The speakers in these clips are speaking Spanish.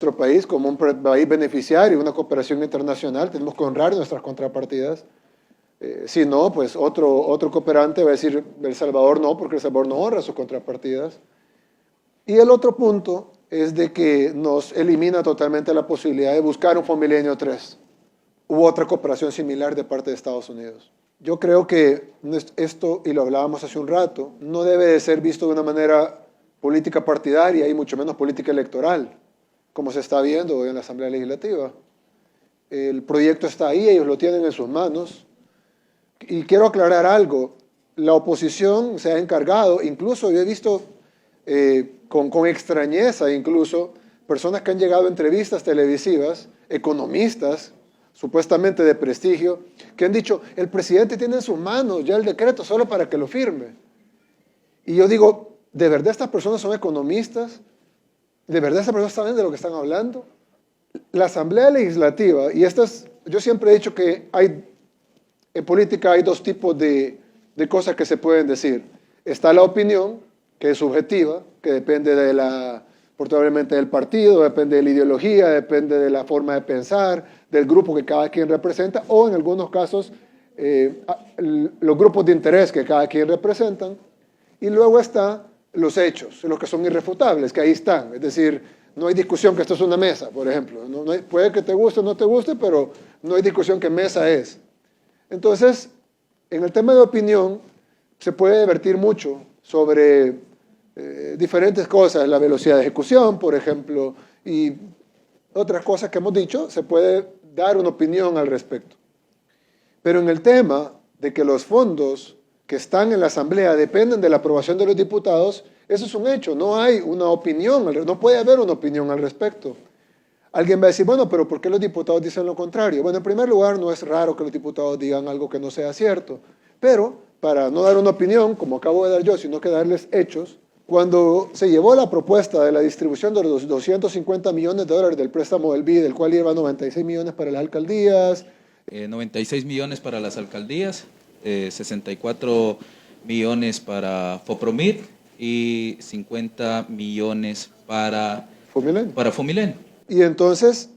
nuestro país como un país beneficiario de una cooperación internacional, tenemos que honrar nuestras contrapartidas. Si no, pues otro cooperante va a decir El Salvador no, porque El Salvador no honra sus contrapartidas. Y el otro punto es de que nos elimina totalmente la posibilidad de buscar un Fomilenio 3 u otra cooperación similar de parte de Estados Unidos. Yo creo que esto, y lo hablábamos hace un rato, no debe de ser visto de una manera política partidaria y mucho menos política electoral, como se está viendo hoy en la Asamblea Legislativa. El proyecto está ahí, ellos lo tienen en sus manos. Y quiero aclarar algo, la oposición se ha encargado, incluso yo he visto con extrañeza incluso, personas que han llegado a entrevistas televisivas, economistas, supuestamente de prestigio, que han dicho, el presidente tiene en sus manos ya el decreto solo para que lo firme. Y yo digo, ¿de verdad estas personas son economistas? ¿De verdad estas personas saben de lo que están hablando? La Asamblea Legislativa, y yo siempre he dicho que en política hay dos tipos de cosas que se pueden decir. Está la opinión, que es subjetiva, que depende probablemente del partido, depende de la ideología, depende de la forma de pensar, del grupo que cada quien representa, o en algunos casos los grupos de interés que cada quien representan. Y luego están los hechos, los que son irrefutables, que ahí están. Es decir, no hay discusión que esto es una mesa, por ejemplo. Puede que te guste o no te guste, pero no hay discusión que mesa es. Entonces, en el tema de opinión, se puede debatir mucho sobre diferentes cosas, la velocidad de ejecución, por ejemplo, y otras cosas que hemos dicho, se puede dar una opinión al respecto. Pero en el tema de que los fondos que están en la Asamblea dependen de la aprobación de los diputados, eso es un hecho, no hay una opinión, no puede haber una opinión al respecto. Alguien va a decir, bueno, pero ¿por qué los diputados dicen lo contrario? Bueno, en primer lugar, no es raro que los diputados digan algo que no sea cierto, pero para no dar una opinión, como acabo de dar yo, sino que darles hechos, cuando se llevó la propuesta de la distribución de los 250 millones de dólares del préstamo del BID, del cual lleva 96 millones para las alcaldías. 96 millones para las alcaldías, 64 millones para FOPROMIT y 50 millones para Fomilén. Y entonces,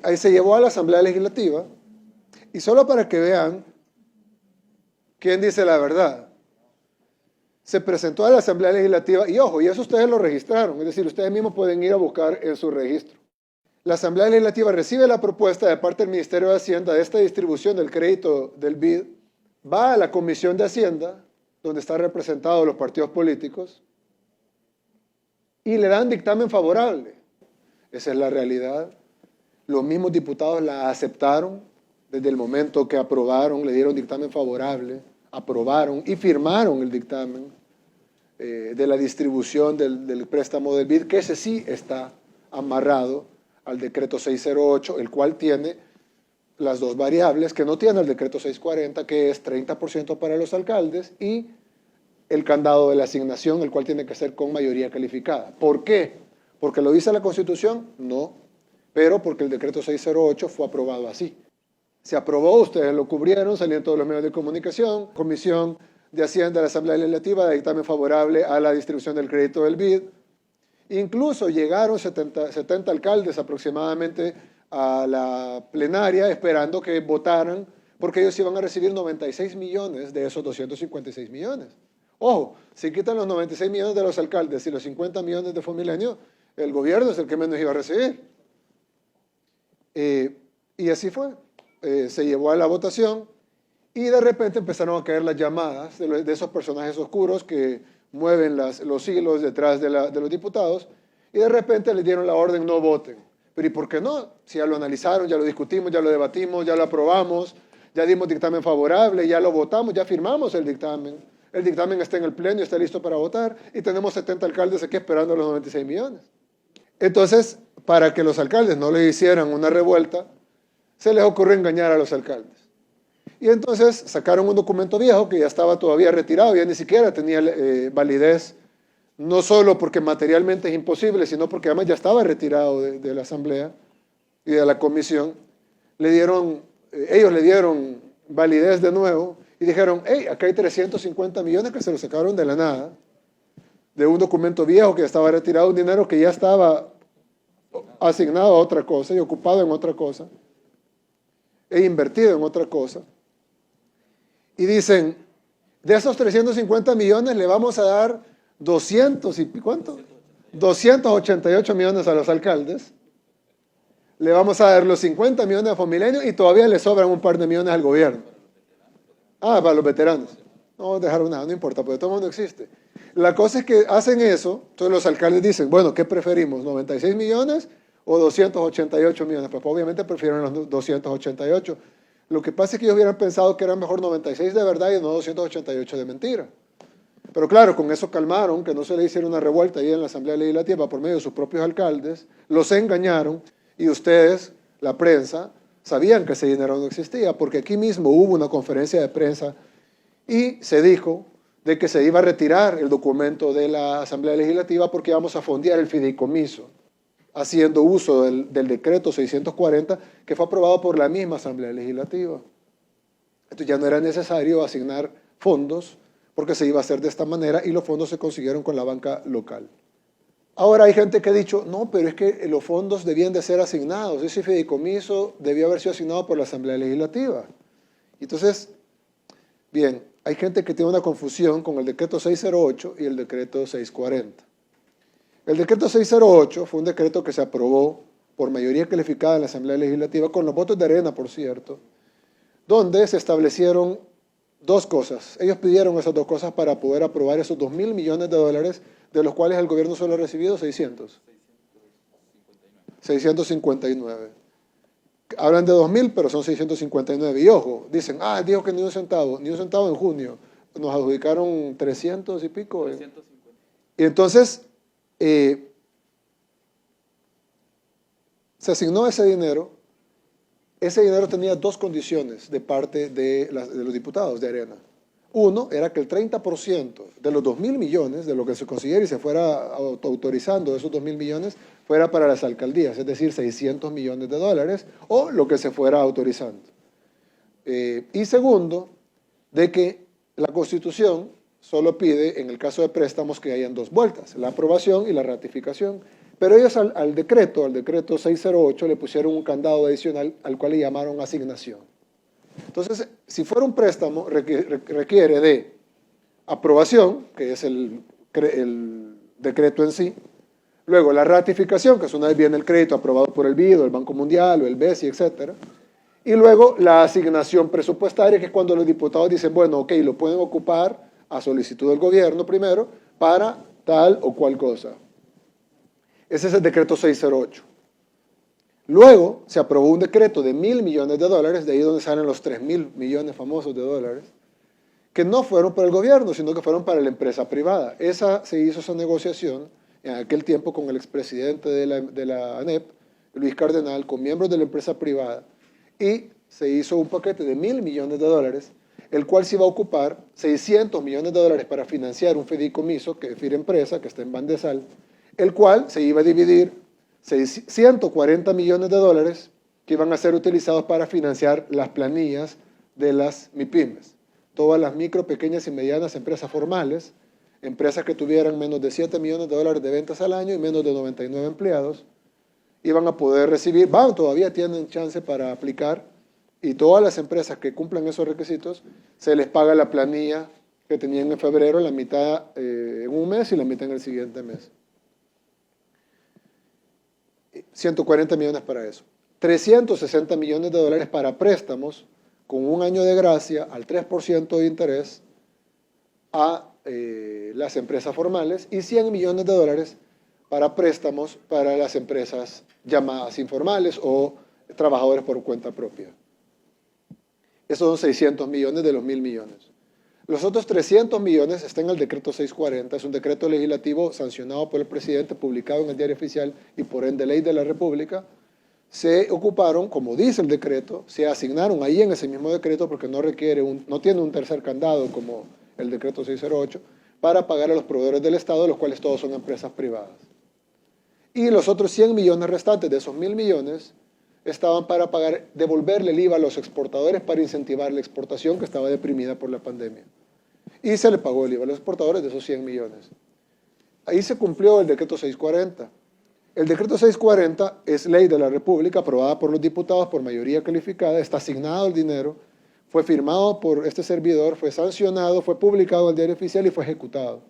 ahí se llevó a la Asamblea Legislativa, y solo para que vean quién dice la verdad, se presentó a la Asamblea Legislativa, y ojo, y eso ustedes lo registraron, es decir, ustedes mismos pueden ir a buscar en su registro. La Asamblea Legislativa recibe la propuesta de parte del Ministerio de Hacienda de esta distribución del crédito del BID, va a la Comisión de Hacienda, donde están representados los partidos políticos, y le dan dictamen favorable. Esa es la realidad. Los mismos diputados la aceptaron desde el momento que aprobaron, le dieron dictamen favorable, aprobaron y firmaron el dictamen de la distribución del préstamo del BID, que ese sí está amarrado al decreto 608, el cual tiene las dos variables que no tiene el decreto 640, que es 30% para los alcaldes, y el candado de la asignación, el cual tiene que ser con mayoría calificada. ¿Por qué? ¿Porque lo dice la Constitución? No, pero porque el decreto 608 fue aprobado así. Se aprobó, ustedes lo cubrieron, salían todos los medios de comunicación, Comisión de Hacienda de la Asamblea Legislativa, de dictamen favorable a la distribución del crédito del BID. Incluso llegaron 70 alcaldes aproximadamente a la plenaria esperando que votaran, porque ellos iban a recibir 96 millones de esos 256 millones. Ojo, si quitan los 96 millones de los alcaldes y los 50 millones de Fomilenio, el gobierno es el que menos iba a recibir. Y así fue. Se llevó a la votación y de repente empezaron a caer las llamadas de esos personajes oscuros que mueven los hilos detrás de los diputados, y de repente les dieron la orden, no voten. Pero ¿y por qué no? Si ya lo analizaron, ya lo discutimos, ya lo debatimos, ya lo aprobamos, ya dimos dictamen favorable, ya lo votamos, ya firmamos el dictamen. El dictamen está en el pleno y está listo para votar, y tenemos 70 alcaldes aquí esperando los 96 millones. Entonces, para que los alcaldes no les hicieran una revuelta, se les ocurrió engañar a los alcaldes. Y entonces sacaron un documento viejo que ya estaba todavía retirado, ya ni siquiera tenía validez, no solo porque materialmente es imposible, sino porque además ya estaba retirado de la Asamblea y de la Comisión. Ellos le dieron validez de nuevo y dijeron, hey, acá hay 350 millones que se los sacaron de la nada, de un documento viejo que ya estaba retirado, un dinero que ya estaba asignado a otra cosa y ocupado en otra cosa e invertido en otra cosa. Y dicen, de esos 350 millones le vamos a dar 200 y ¿cuánto? 288 millones a los alcaldes. Le vamos a dar los 50 millones a Familenio y todavía le sobran un par de millones al gobierno. Ah, para los veteranos. No dejaron nada, no importa, porque todo el mundo existe. La cosa es que hacen eso, entonces los alcaldes dicen, bueno, ¿qué preferimos? ¿96 millones o 288 millones? Pues obviamente prefieren los 288. Lo que pasa es que ellos hubieran pensado que era mejor 96 de verdad y no 288 de mentira. Pero claro, con eso calmaron, que no se le hiciera una revuelta ahí en la Asamblea Legislativa por medio de sus propios alcaldes, los engañaron y ustedes, la prensa, sabían que ese dinero no existía, porque aquí mismo hubo una conferencia de prensa y se dijo de que se iba a retirar el documento de la Asamblea Legislativa porque íbamos a fondear el fideicomiso, haciendo uso del decreto 640 que fue aprobado por la misma Asamblea Legislativa. Entonces ya no era necesario asignar fondos porque se iba a hacer de esta manera y los fondos se consiguieron con la banca local. Ahora hay gente que ha dicho, no, pero es que los fondos debían de ser asignados, ese fideicomiso debió haber sido asignado por la Asamblea Legislativa. Entonces, bien, hay gente que tiene una confusión con el decreto 608 y el decreto 640. El decreto 608 fue un decreto que se aprobó por mayoría calificada en la Asamblea Legislativa, con los votos de Arena, por cierto, donde se establecieron dos cosas. Ellos pidieron esas dos cosas para poder aprobar esos 2.000 millones de dólares, de los cuales el gobierno solo ha recibido 659. Hablan de 2.000, pero son 659. Y ojo, dicen, dijo que ni un centavo en junio. Nos adjudicaron 300 y pico. 350. Y entonces, se asignó ese dinero. Ese dinero tenía dos condiciones de parte de los diputados de Arena. Uno era que el 30% de los 2.000 millones, de lo que se consiguiera y se fuera autorizando esos 2.000 millones, fuera para las alcaldías, es decir, 600 millones de dólares, o lo que se fuera autorizando. Y segundo, de que la Constitución solo pide, en el caso de préstamos, que hayan dos vueltas, la aprobación y la ratificación. Pero ellos al decreto 608, le pusieron un candado adicional al cual le llamaron asignación. Entonces, si fuera un préstamo, requiere de aprobación, que es el decreto en sí, luego la ratificación, que es una vez viene el crédito aprobado por el BID, o el Banco Mundial, o el BESI, etc. Y luego la asignación presupuestaria, que es cuando los diputados dicen, bueno, ok, lo pueden ocupar a solicitud del gobierno primero, para tal o cual cosa. Ese es el decreto 608. Luego se aprobó un decreto de 1.000 millones de dólares, de ahí donde salen los 3.000 millones famosos de dólares, que no fueron para el gobierno, sino que fueron para la empresa privada. Se hizo esa negociación en aquel tiempo con el expresidente de la ANEP, Luis Cardenal, con miembros de la empresa privada, y se hizo un paquete de 1.000 millones de dólares, el cual se iba a ocupar 600 millones de dólares para financiar un fideicomiso, que es Firempresa, que está en Bandesal, el cual se iba a dividir 140 millones de dólares que iban a ser utilizados para financiar las planillas de las MIPYMES. Todas las micro, pequeñas y medianas empresas formales, empresas que tuvieran menos de 7 millones de dólares de ventas al año y menos de 99 empleados, iban a poder recibir, todavía tienen chance para aplicar, y todas las empresas que cumplan esos requisitos, se les paga la planilla que tenían en febrero, la mitad en un mes y la mitad en el siguiente mes. 140 millones para eso. 360 millones de dólares para préstamos con un año de gracia al 3% de interés a las empresas formales y 100 millones de dólares para préstamos para las empresas llamadas informales o trabajadores por cuenta propia. Esos son 600 millones de los 1.000 millones. Los otros 300 millones están en el decreto 640, es un decreto legislativo sancionado por el presidente, publicado en el Diario Oficial y por ende ley de la República. Se ocuparon, como dice el decreto, se asignaron ahí en ese mismo decreto, porque no tiene un tercer candado como el decreto 608, para pagar a los proveedores del Estado, los cuales todos son empresas privadas. Y los otros 100 millones restantes de esos 1.000 millones estaban para devolverle el IVA a los exportadores para incentivar la exportación que estaba deprimida por la pandemia. Y se le pagó el IVA a los exportadores de esos 100 millones. Ahí se cumplió el decreto 640. El decreto 640 es ley de la República, aprobada por los diputados por mayoría calificada, está asignado el dinero, fue firmado por este servidor, fue sancionado, fue publicado en el diario oficial y fue ejecutado.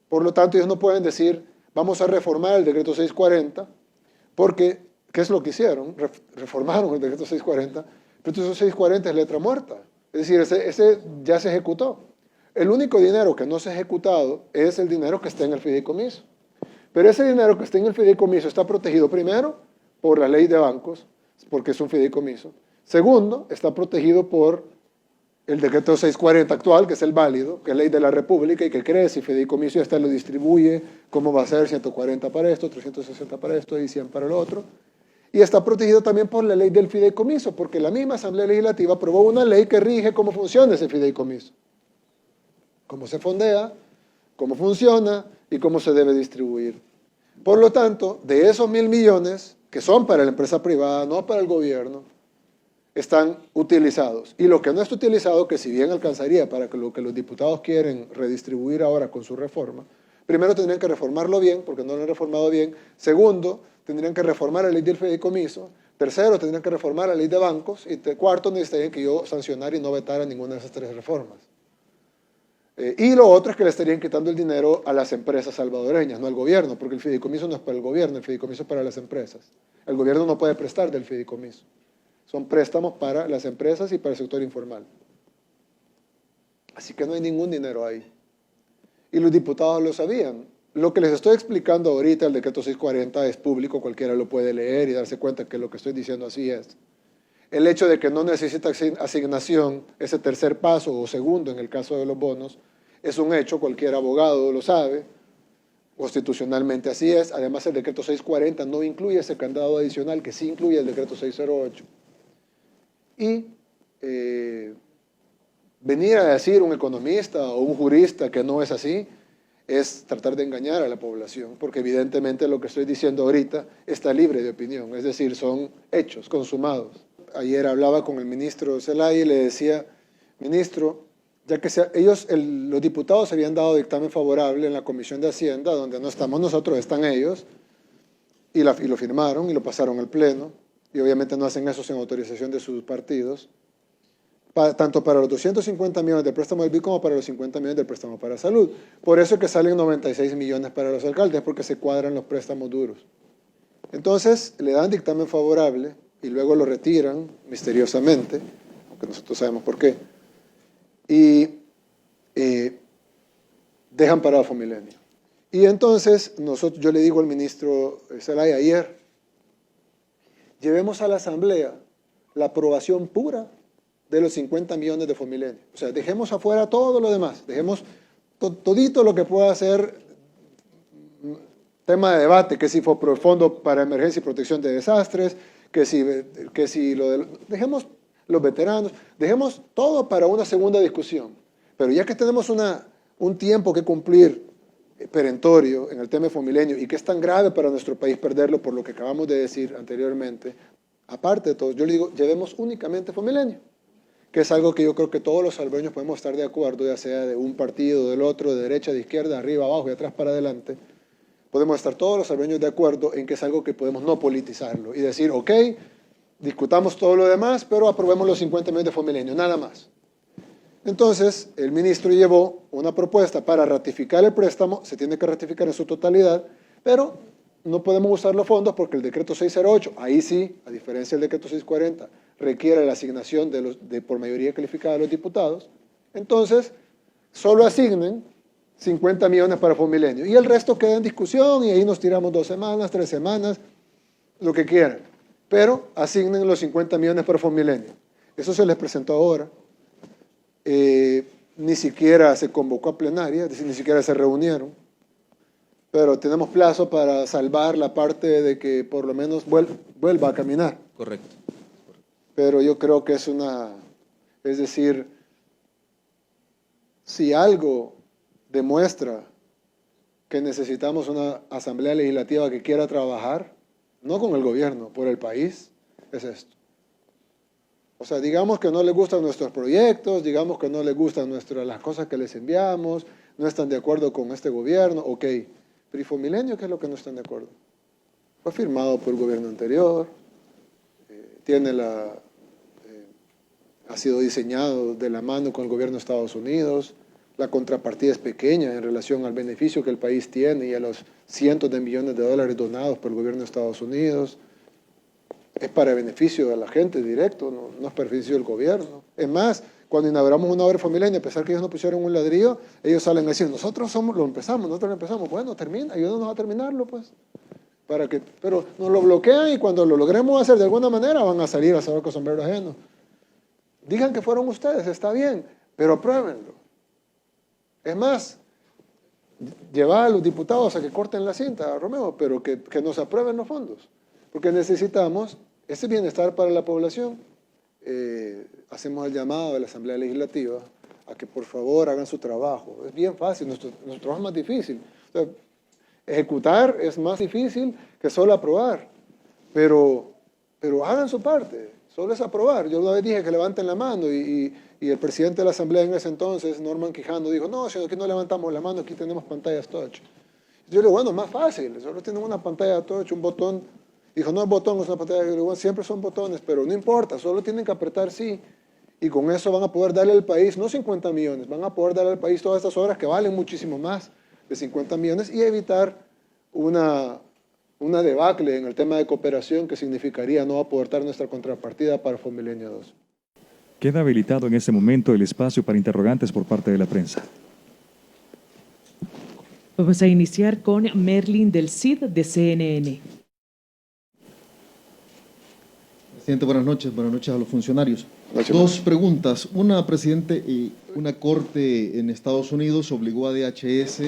Por lo tanto, ellos no pueden decir, vamos a reformar el decreto 640, porque, ¿qué es lo que hicieron? Reformaron el decreto 640, pero el decreto 640 es letra muerta. Es decir, ese ya se ejecutó. El único dinero que no se ha ejecutado es el dinero que está en el fideicomiso. Pero ese dinero que está en el fideicomiso está protegido primero por la ley de bancos, porque es un fideicomiso. Segundo, está protegido por el decreto 640 actual, que es el válido, que es ley de la República y que crece y fideicomiso y hasta lo distribuye, cómo va a ser 140 para esto, 360 para esto y 100 para el otro. Y está protegido también por la ley del fideicomiso, porque la misma Asamblea Legislativa aprobó una ley que rige cómo funciona ese fideicomiso. Cómo se fondea, cómo funciona y cómo se debe distribuir. Por lo tanto, de esos 1.000 millones, que son para la empresa privada, no para el gobierno, están utilizados. Y lo que no está utilizado, que si bien alcanzaría para lo que los diputados quieren redistribuir ahora con su reforma, primero tendrían que reformarlo bien, porque no lo han reformado bien. Segundo, tendrían que reformar la ley del fideicomiso. Tercero, tendrían que reformar la ley de bancos. Y cuarto, necesitarían que yo sancionara y no vetara ninguna de esas tres reformas. Y lo otro es que le estarían quitando el dinero a las empresas salvadoreñas, no al gobierno, porque el fideicomiso no es para el gobierno, el fideicomiso es para las empresas. El gobierno no puede prestar del fideicomiso. Son préstamos para las empresas y para el sector informal. Así que no hay ningún dinero ahí. Y los diputados lo sabían. Lo que les estoy explicando ahorita, el decreto 640, es público, cualquiera lo puede leer y darse cuenta que lo que estoy diciendo así es. El hecho de que no necesita asignación, ese tercer paso o segundo en el caso de los bonos, es un hecho, cualquier abogado lo sabe, constitucionalmente así es. Además, el decreto 640 no incluye ese candado adicional que sí incluye el decreto 608. Y venir a decir un economista o un jurista que no es así, es tratar de engañar a la población, porque evidentemente lo que estoy diciendo ahorita está libre de opinión, es decir, son hechos consumados. Ayer hablaba con el ministro Zelaya y le decía, ministro, ya que los diputados habían dado dictamen favorable en la Comisión de Hacienda, donde no estamos nosotros, están ellos, y lo firmaron y lo pasaron al Pleno, y obviamente no hacen eso sin autorización de sus partidos, tanto para los 250 millones del préstamo del BID como para los 50 millones del préstamo para salud. Por eso es que salen 96 millones para los alcaldes, porque se cuadran los préstamos duros. Entonces, le dan dictamen favorable y luego lo retiran misteriosamente, aunque nosotros sabemos por qué, y dejan parado a Fomilenio. Y entonces, yo le digo al ministro Zelaya ayer, llevemos a la Asamblea la aprobación pura de los 50 millones de Fomilenio. O sea, dejemos afuera todo lo demás, dejemos todito lo que pueda ser tema de debate, que si fue el Fondo para Emergencia y Protección de Desastres, dejemos los veteranos, dejemos todo para una segunda discusión. Pero ya que tenemos un tiempo que cumplir perentorio en el tema de Fomilenio y que es tan grave para nuestro país perderlo por lo que acabamos de decir anteriormente, aparte de todo, yo le digo, llevemos únicamente Fomilenio, que es algo que yo creo que todos los salvadoreños podemos estar de acuerdo, ya sea de un partido, del otro, de derecha, de izquierda, de arriba, abajo, de atrás para adelante. Podemos estar todos los salvadoreños de acuerdo en que es algo que podemos no politizarlo y decir, ok, discutamos todo lo demás, pero aprobemos los 50 millones de Fomilenio, nada más. Entonces, el ministro llevó una propuesta para ratificar el préstamo, se tiene que ratificar en su totalidad, pero no podemos usar los fondos porque el decreto 608, ahí sí, a diferencia del decreto 640, requiere la asignación por mayoría calificada de los diputados. Entonces, solo asignen 50 millones para Fomilenio y el resto queda en discusión y ahí nos tiramos 2 semanas, 3 semanas, lo que quieran. Pero asignen los 50 millones para Fomilenio. Eso se les presentó ahora. Ni siquiera se convocó a plenaria, es decir, ni siquiera se reunieron. Pero tenemos plazo para salvar la parte de que por lo menos vuelva a caminar. Correcto. Pero yo creo que es decir, si algo demuestra que necesitamos una asamblea legislativa que quiera trabajar, no con el gobierno, por el país, es esto. O sea, digamos que no les gustan nuestros proyectos, digamos que no les gustan las cosas que les enviamos, no están de acuerdo con este gobierno, ok, Frifomilenio, ¿qué es lo que no están de acuerdo? Fue firmado por el gobierno anterior, ha sido diseñado de la mano con el gobierno de Estados Unidos, la contrapartida es pequeña en relación al beneficio que el país tiene y a los cientos de millones de dólares donados por el gobierno de Estados Unidos. Es para beneficio de la gente directo, no es para beneficio del gobierno. Es más, cuando inauguramos una obra familiar, a pesar que ellos no pusieron un ladrillo, ellos salen a decir, nosotros lo empezamos. Bueno, ayúdanos a terminarlo, pues. Pero nos lo bloquean y cuando lo logremos hacer de alguna manera van a salir a saber con sombrero ajeno. Digan que fueron ustedes, está bien, pero apruébenlo. Es más, llevar a los diputados a que corten la cinta, Romeo, pero que nos aprueben los fondos. Porque necesitamos ese bienestar para la población. Hacemos el llamado a la Asamblea Legislativa a que por favor hagan su trabajo. Es bien fácil, nuestro trabajo es más difícil. O sea, ejecutar es más difícil que solo aprobar, pero hagan su parte, solo es aprobar. Yo una vez dije que levanten la mano y el presidente de la Asamblea en ese entonces, Norman Quijano, dijo, no, si aquí no levantamos la mano, aquí tenemos pantallas touch. Yo le digo, bueno, más fácil, solo tienen una pantalla touch, un botón. Dijo, no es botón, es una pantalla. Yo digo, bueno, siempre son botones, pero no importa, solo tienen que apretar sí. Y con eso van a poder darle al país, no 50 millones, van a poder darle al país todas estas obras que valen muchísimo más de 50 millones y evitar una debacle en el tema de cooperación que significaría no aportar nuestra contrapartida para Fomilenio 2. Queda habilitado en este momento el espacio para interrogantes por parte de la prensa. Vamos a iniciar con Merlin del CID de CNN. Presidente, buenas noches a los funcionarios. Noche. Dos preguntas. Una, presidente, una corte en Estados Unidos obligó a DHS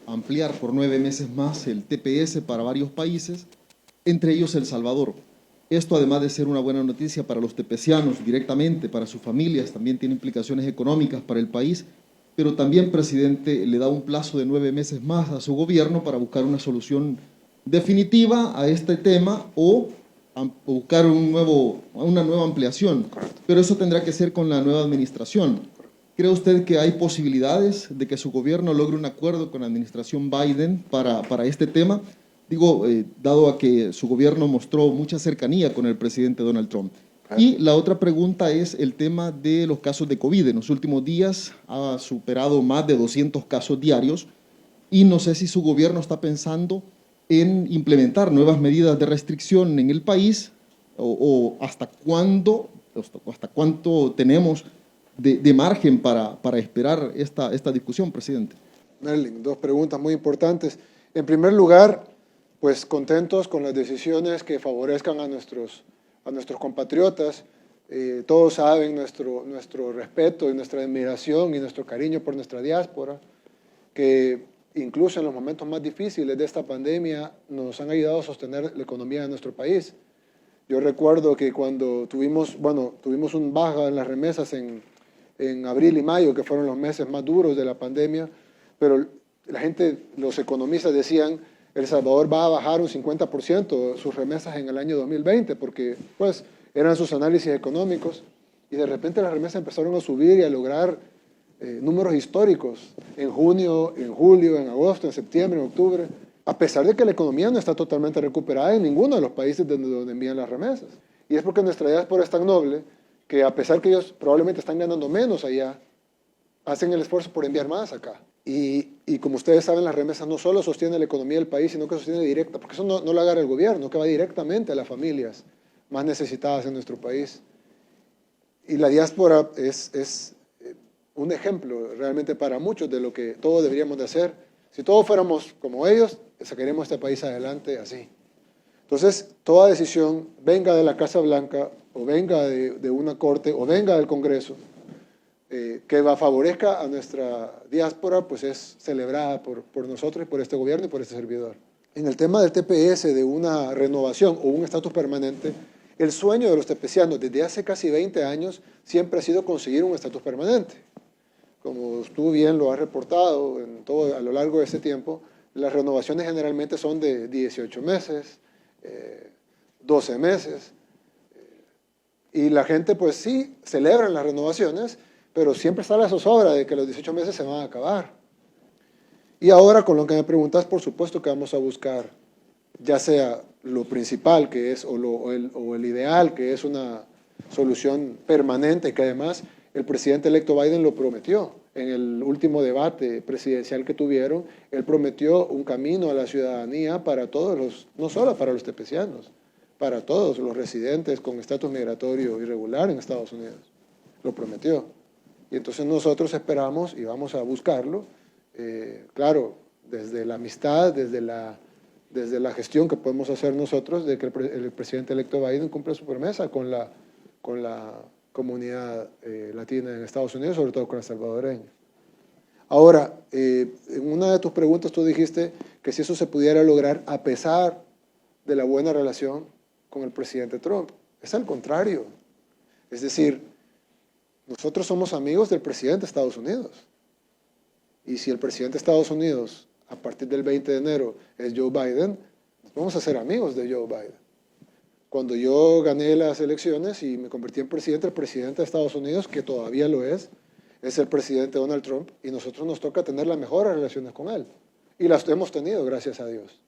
a ampliar por 9 meses más el TPS para varios países, entre ellos El Salvador. Esto, además de ser una buena noticia para los tepecianos directamente, para sus familias, también tiene implicaciones económicas para el país, pero también, presidente, le da un plazo de 9 meses más a su gobierno para buscar una solución definitiva a este tema o buscar una nueva ampliación. Pero eso tendrá que ser con la nueva administración. ¿Cree usted que hay posibilidades de que su gobierno logre un acuerdo con la administración Biden para este tema? Digo, dado a que su gobierno mostró mucha cercanía con el presidente Donald Trump. Y la otra pregunta es el tema de los casos de COVID. En los últimos días ha superado más de 200 casos diarios y no sé si su gobierno está pensando en implementar nuevas medidas de restricción en el país o hasta cuánto tenemos de margen para esperar esta discusión, presidente. Merlin, dos preguntas muy importantes. En primer lugar, pues contentos con las decisiones que favorezcan a nuestros compatriotas. Todos saben nuestro respeto y nuestra admiración y nuestro cariño por nuestra diáspora, que incluso en los momentos más difíciles de esta pandemia nos han ayudado a sostener la economía de nuestro país. Yo recuerdo que cuando tuvimos un baja en las remesas en abril y mayo, que fueron los meses más duros de la pandemia, pero los economistas decían, El Salvador va a bajar un 50% sus remesas en el año 2020, porque pues eran sus análisis económicos, y de repente las remesas empezaron a subir y a lograr números históricos en junio, en julio, en agosto, en septiembre, en octubre, a pesar de que la economía no está totalmente recuperada en ninguno de los países de donde envían las remesas. Y es porque nuestra diáspora es tan noble que a pesar que ellos probablemente están ganando menos allá, hacen el esfuerzo por enviar más acá. Y como ustedes saben, las remesas no solo sostienen la economía del país, sino que sostiene directa, porque eso no lo agarra el gobierno, que va directamente a las familias más necesitadas en nuestro país. Y la diáspora es un ejemplo realmente para muchos de lo que todos deberíamos de hacer. Si todos fuéramos como ellos, sacaríamos este país adelante así. Entonces, toda decisión, venga de la Casa Blanca, o venga de una corte, o venga del Congreso, que favorezca a nuestra diáspora, pues es celebrada por nosotros y por este gobierno y por este servidor. En el tema del TPS, de una renovación o un estatus permanente, el sueño de los tepecianos desde hace casi 20 años siempre ha sido conseguir un estatus permanente. Como tú bien lo has reportado a lo largo de este tiempo, las renovaciones generalmente son de 18 meses, 12 meses, y la gente pues sí celebra las renovaciones, pero siempre está la zozobra de que los 18 meses se van a acabar. Y ahora, con lo que me preguntas, por supuesto que vamos a buscar, ya sea lo principal que es, o el ideal, que es una solución permanente, que además el presidente electo Biden lo prometió. En el último debate presidencial que tuvieron, él prometió un camino a la ciudadanía para todos los, no solo para los tepecianos, para todos los residentes con estatus migratorio irregular en Estados Unidos. Lo prometió. Y entonces nosotros esperamos y vamos a buscarlo, claro, desde la amistad, desde la gestión que podemos hacer nosotros, de que el presidente electo Biden cumpla su promesa con la comunidad latina en Estados Unidos, sobre todo con la salvadoreña. Ahora, en una de tus preguntas tú dijiste que si eso se pudiera lograr a pesar de la buena relación con el presidente Trump. Es al contrario. Es decir, nosotros somos amigos del presidente de Estados Unidos. Y si el presidente de Estados Unidos, a partir del 20 de enero, es Joe Biden, vamos a ser amigos de Joe Biden. Cuando yo gané las elecciones y me convertí en presidente, el presidente de Estados Unidos, que todavía lo es el presidente Donald Trump, y nosotros nos toca tener las mejores relaciones con él. Y las hemos tenido, gracias a Dios.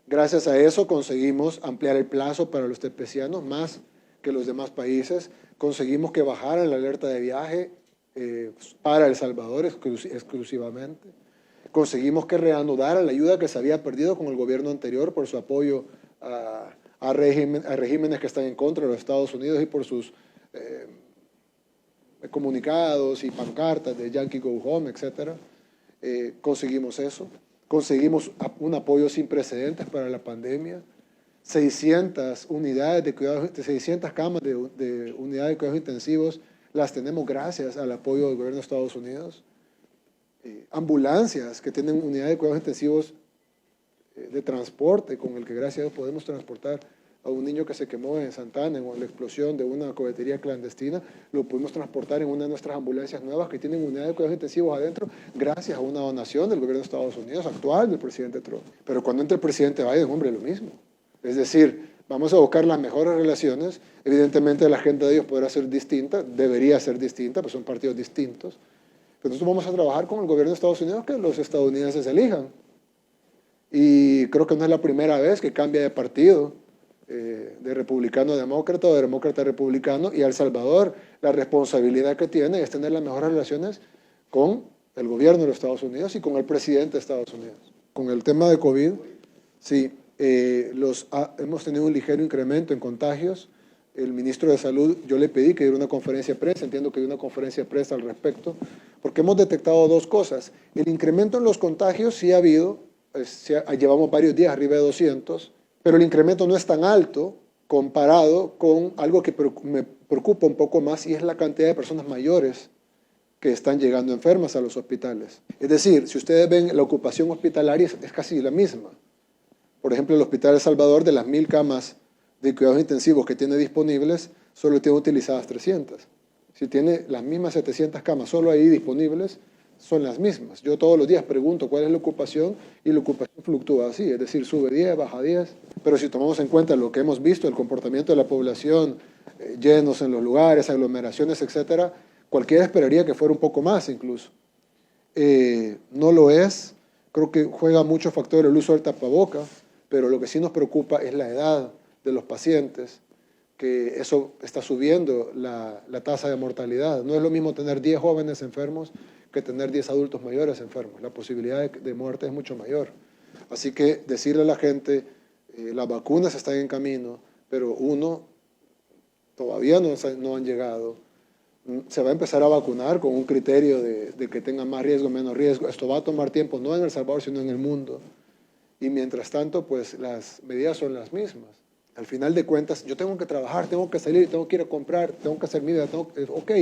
Gracias a eso conseguimos ampliar el plazo para los tepecianos más que los demás países. Conseguimos que bajara la alerta de viaje para El Salvador exclusivamente. Conseguimos que reanudara la ayuda que se había perdido con el gobierno anterior por su apoyo a regímenes que están en contra de los Estados Unidos y por sus comunicados y pancartas de Yankee Go Home, etc. Conseguimos eso. Conseguimos un apoyo sin precedentes para la pandemia. 600 unidades de cuidados, 600 camas de unidades de cuidados intensivos las tenemos gracias al apoyo del gobierno de Estados Unidos. Ambulancias que tienen unidades de cuidados intensivos de transporte, con el que gracias a Dios podemos transportar a un niño que se quemó en Santana en la explosión de una cohetería clandestina, lo pudimos transportar en una de nuestras ambulancias nuevas que tienen unidades de cuidados intensivos adentro, gracias a una donación del gobierno de Estados Unidos actual, del presidente Trump. Pero cuando entra el presidente Biden, hombre, lo mismo. Es decir, vamos a buscar las mejores relaciones. Evidentemente la agenda de ellos podrá ser distinta, debería ser distinta, pues son partidos distintos. Pero nosotros vamos a trabajar con el gobierno de Estados Unidos que los estadounidenses elijan. Y creo que no es la primera vez que cambia de partido, de republicano a demócrata o de demócrata a republicano, y El Salvador la responsabilidad que tiene es tener las mejores relaciones con el gobierno de los Estados Unidos y con el presidente de Estados Unidos. Con el tema de COVID, sí, hemos tenido un ligero incremento en contagios. El ministro de Salud, yo le pedí que diera una conferencia de prensa, entiendo que dio una conferencia de prensa al respecto, porque hemos detectado dos cosas. El incremento en los contagios sí ha habido, llevamos varios días arriba de 200, pero el incremento no es tan alto comparado con algo que me preocupa un poco más, y es la cantidad de personas mayores que están llegando enfermas a los hospitales. Es decir, si ustedes ven la ocupación hospitalaria es casi la misma. Por ejemplo, el Hospital El Salvador, de las 1000 camas de cuidados intensivos que tiene disponibles, solo tiene utilizadas 300. Si tiene las mismas 700 camas solo ahí disponibles, son las mismas. Yo todos los días pregunto cuál es la ocupación, y la ocupación fluctúa así, es decir, sube 10, baja 10. Pero si tomamos en cuenta lo que hemos visto, el comportamiento de la población, llenos en los lugares, aglomeraciones, etcétera, cualquiera esperaría que fuera un poco más incluso. No lo es. Creo que juega mucho factor el uso del tapaboca, pero lo que sí nos preocupa es la edad de los pacientes, que eso está subiendo la tasa de mortalidad. No es lo mismo tener 10 jóvenes enfermos que tener 10 adultos mayores enfermos. La posibilidad de muerte es mucho mayor. Así que decirle a la gente, las vacunas están en camino, pero todavía no han llegado. Se va a empezar a vacunar con un criterio de que tenga más riesgo, menos riesgo. Esto va a tomar tiempo, no en El Salvador, sino en el mundo. Y mientras tanto, pues las medidas son las mismas. Al final de cuentas, yo tengo que trabajar, tengo que salir, tengo que ir a comprar, tengo que hacer mi vida, ok,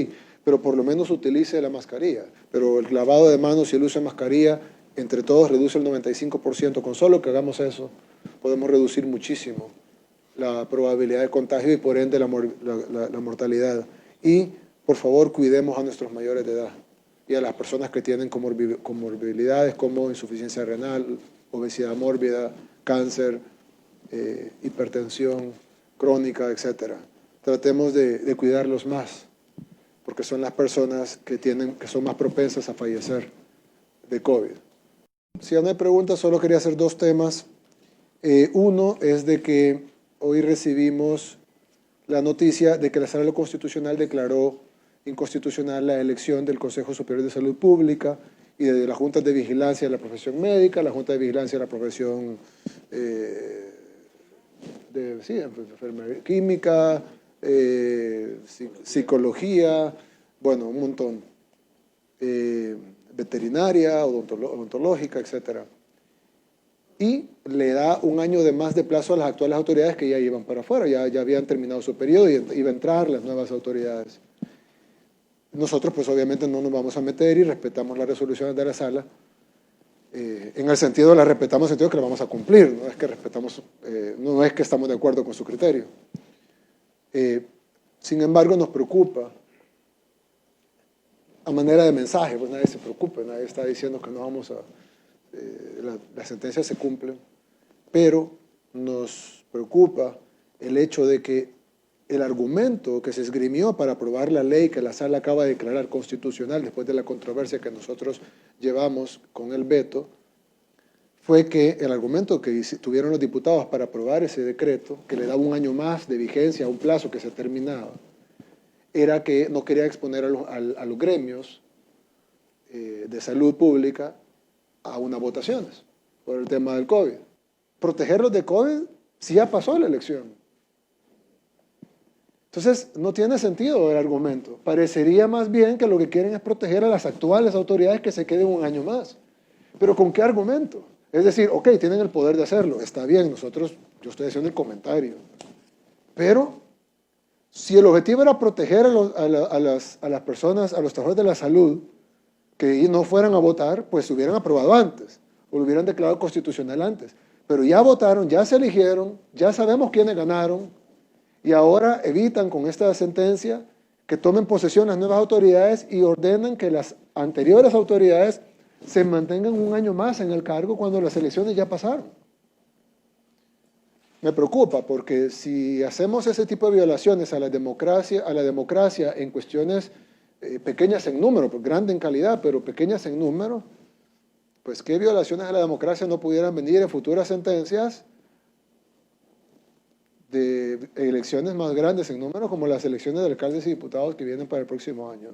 pero por lo menos utilice la mascarilla. Pero el lavado de manos y el uso de mascarilla, entre todos, reduce el 95%. Con solo que hagamos eso, podemos reducir muchísimo la probabilidad de contagio y por ende la mortalidad. Y, por favor, cuidemos a nuestros mayores de edad y a las personas que tienen comorbilidades como insuficiencia renal, obesidad mórbida, cáncer, hipertensión crónica, etc. Tratemos de cuidarlos más, porque son las personas que son más propensas a fallecer de COVID. Si ya no hay preguntas, solo quería hacer dos temas. Uno es de que hoy recibimos la noticia de que la Sala Constitucional declaró inconstitucional la elección del Consejo Superior de Salud Pública y de la Junta de Vigilancia de la Profesión Médica, la Junta de Vigilancia de la Profesión enfermería química, psicología, bueno, un montón, veterinaria, odontológica, etc. Y le da un año de más de plazo a las actuales autoridades que ya iban para afuera, ya habían terminado su periodo y iban a entrar las nuevas autoridades. Nosotros pues obviamente no nos vamos a meter y respetamos las resoluciones de la sala, en el sentido, las respetamos en el sentido que las vamos a cumplir, no es que respetamos, no es que estamos de acuerdo con su criterio. Sin embargo, nos preocupa, a manera de mensaje, pues nadie se preocupe, nadie está diciendo que no vamos a, las sentencias se cumplen, pero nos preocupa el hecho de que el argumento que se esgrimió para aprobar la ley que la sala acaba de declarar constitucional después de la controversia que nosotros llevamos con el veto, fue que el argumento que tuvieron los diputados para aprobar ese decreto, que le daba un año más de vigencia a un plazo que se terminaba, era que no quería exponer a los gremios de salud pública a unas votaciones por el tema del COVID. Protegerlos de COVID si ya pasó la elección. Entonces, no tiene sentido el argumento. Parecería más bien que lo que quieren es proteger a las actuales autoridades que se queden un año más. ¿Pero con qué argumento? Es decir, ok, tienen el poder de hacerlo, está bien, yo estoy haciendo el comentario. Pero, si el objetivo era proteger a las personas, a los trabajadores de la salud, que no fueran a votar, pues se hubieran aprobado antes, o lo hubieran declarado constitucional antes. Pero ya votaron, ya se eligieron, ya sabemos quiénes ganaron, y ahora evitan con esta sentencia que tomen posesión las nuevas autoridades y ordenan que las anteriores autoridades se mantengan un año más en el cargo cuando las elecciones ya pasaron. Me preocupa porque si hacemos ese tipo de violaciones a la democracia en cuestiones pequeñas en número, pues grande en calidad, pero pequeñas en número, pues qué violaciones a la democracia no pudieran venir en futuras sentencias de elecciones más grandes en número, como las elecciones de alcaldes y diputados que vienen para el próximo año.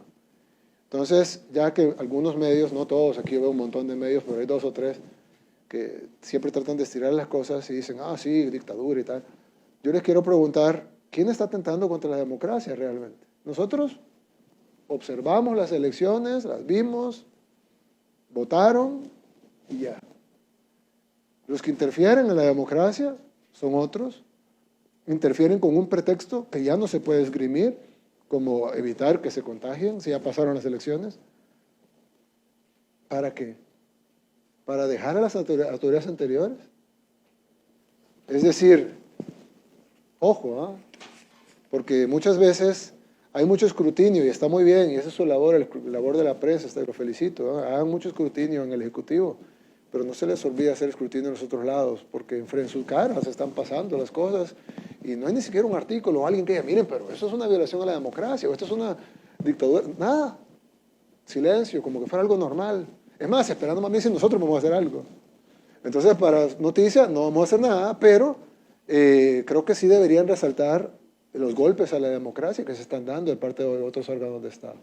Entonces, ya que algunos medios, no todos, aquí veo un montón de medios, pero hay 2 o 3 que siempre tratan de estirar las cosas y dicen, ah, sí, dictadura y tal. Yo les quiero preguntar, ¿quién está atentando contra la democracia realmente? Nosotros observamos las elecciones, las vimos, votaron y ya. Los que interfieren en la democracia son otros, interfieren con un pretexto que ya no se puede esgrimir, como evitar que se contagien si ya pasaron las elecciones. ¿Para qué? ¿Para dejar a las autoridades anteriores? Es decir, ojo, porque muchas veces hay mucho escrutinio y está muy bien, y esa es su labor, la labor de la prensa, lo felicito, hagan mucho escrutinio en el Ejecutivo, pero no se les olvide hacer escrutinio en los otros lados, porque en sus caras están pasando las cosas y no hay ni siquiera un artículo o alguien que diga, miren, pero eso es una violación a la democracia, o esto es una dictadura, nada, silencio, como que fuera algo normal. Es más, esperando más bien si nosotros vamos a hacer algo. Entonces, para noticias no vamos a hacer nada, pero creo que sí deberían resaltar los golpes a la democracia que se están dando de parte de otros órganos de Estado.